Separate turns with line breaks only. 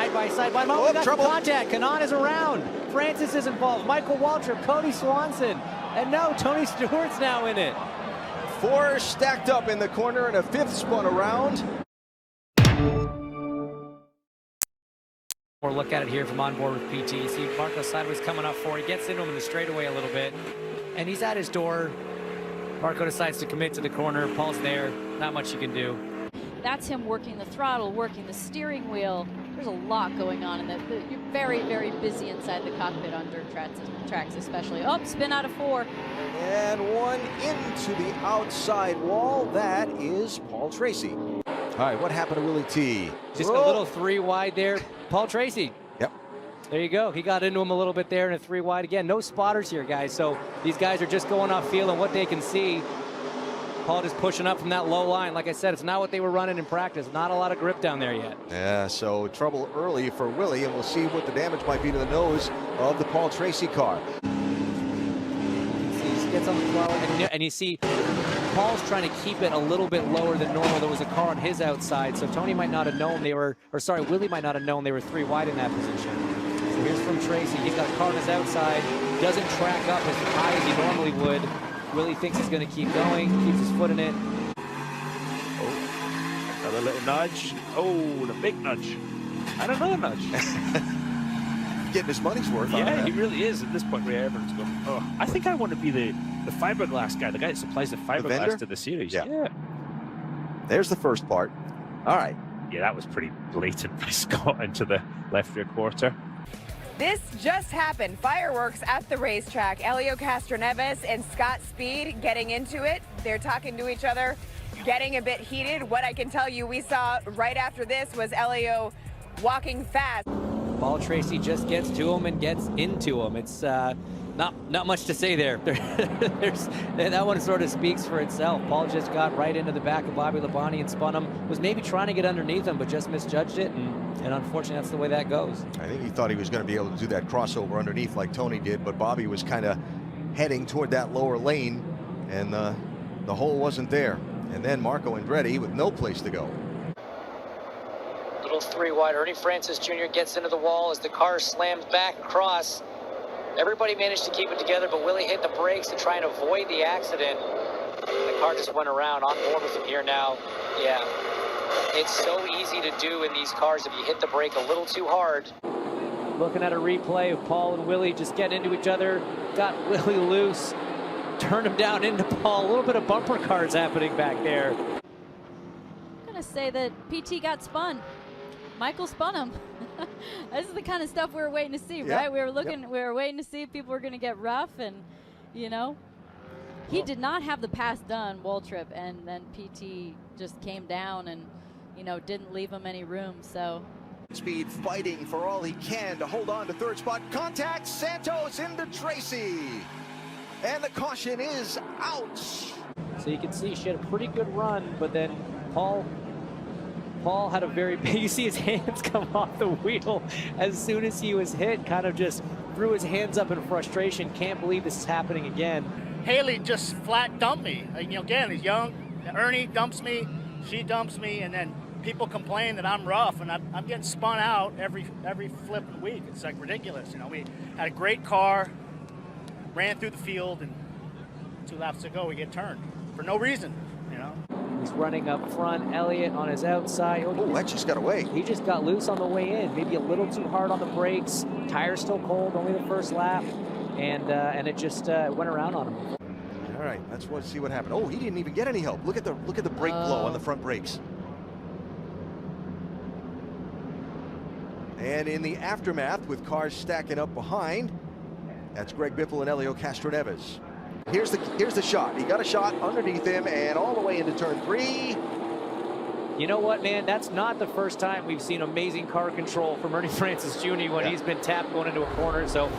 side by side. We got trouble. Contact. Kanan is around. Francis is involved. Michael Waltrip, Cody Swanson. And no, Tony Stewart's now in it.
4 stacked up in the corner and a 5th spun around.
Or look at it here from on board with PT. You see Marco sideways coming up for. He gets into him in the straightaway a little bit. And he's at his door. Marco decides to commit to the corner. Paul's there. Not much you can do.
That's him working the throttle, working the steering wheel. There's a lot going on in that. You're very, very busy inside the cockpit on dirt tracks especially. Oh, spin out of 4.
And one into the outside wall. That is Paul Tracy. All right, what happened to Willie T?
Just a little 3 wide there. Paul Tracy.
Yep.
There you go. He got into him a little bit there and a 3 wide again. No spotters here, guys. So these guys are just going off feel and what they can see. Paul just pushing up from that low line. Like I said, it's not what they were running in practice. Not a lot of grip down there yet.
Yeah, so trouble early for Willie, and we'll see what the damage might be to the nose of the Paul Tracy car.
He gets on the throttle, and you see Paul's trying to keep it a little bit lower than normal. There was a car on his outside, so Tony might not have known they were, or sorry, Willie might not have known they were 3 wide in that position. So here's from Tracy. He's got a car on his outside, doesn't track up as high as he normally would. Willie thinks he's going to keep going, keeps his foot in it.
Oh, another little nudge. Oh, the big nudge. And another nudge.
Getting his money's worth.
Yeah, he really is at this point. Ray Everett's going, oh, I think I want to be the fiberglass guy, the guy that supplies the fiberglass to the series.
Yeah. There's the first part. All right.
Yeah, that was pretty blatant by Scott into the left rear quarter.
This just happened. Fireworks at the racetrack. Elio Castroneves and Scott Speed getting into it. They're talking to each other, getting a bit heated. What I can tell you we saw right after this was Elio walking fast.
Paul Tracy just gets to him and gets into him. It's not much to say there. That one sort of speaks for itself. Paul just got right into the back of Bobby Labonte and spun him. Was maybe trying to get underneath him, but just misjudged it. And unfortunately, that's the way that goes.
I think he thought he was going to be able to do that crossover underneath like Tony did, but Bobby was kind of heading toward that lower lane, and the hole wasn't there. And then Marco Andretti with no place to go.
Little 3 wide. Ernie Francis Jr. gets into the wall as the car slams back across. Everybody managed to keep it together, but Willie hit the brakes to try and avoid the accident. The car just went around. On board with him here now. Yeah. It's so easy to do in these cars if you hit the brake a little too hard. Looking at a replay of Paul and Willie just getting into each other. Got Willie loose. Turned him down into Paul. A little bit of bumper cars happening back there.
I'm going to say that PT got spun. Michael spun him. This is the kind of stuff we were waiting to see, right? We were waiting to see if people were going to get rough, and, you know. He did not have the pass done, Waltrip, and then PT just came down and, you know, didn't leave him any room, so.
Speed fighting for all he can to hold on to 3rd spot. Contact, Santos into Tracy. And the caution is out.
So you can see she had a pretty good run, but then Paul had a very big, you see his hands come off the wheel as soon as he was hit, kind of just threw his hands up in frustration. Can't believe this is happening again.
Haley just flat dumped me. You know, again, he's young. Ernie dumps me, she dumps me, and then people complain that I'm rough, and I'm getting spun out every flipping week. It's like ridiculous. You know, we had a great car, ran through the field, and 2 laps to go, we get turned for no reason. You know.
He's running up front. Elliott on his outside.
Oh, that just got away.
He just got loose on the way in. Maybe a little too hard on the brakes. Tires still cold. Only the first lap. And it just went around on him.
All right, let's see what happened. Oh, he didn't even get any help. Look at the brake blow on the front brakes. And in the aftermath, with cars stacking up behind, that's Greg Biffle and Elio Castroneves. Here's the shot. He got a shot underneath him and all the way into turn 3.
You know what, man? That's not the first time we've seen amazing car control from Ernie Francis Jr. when he's been tapped going into a corner. So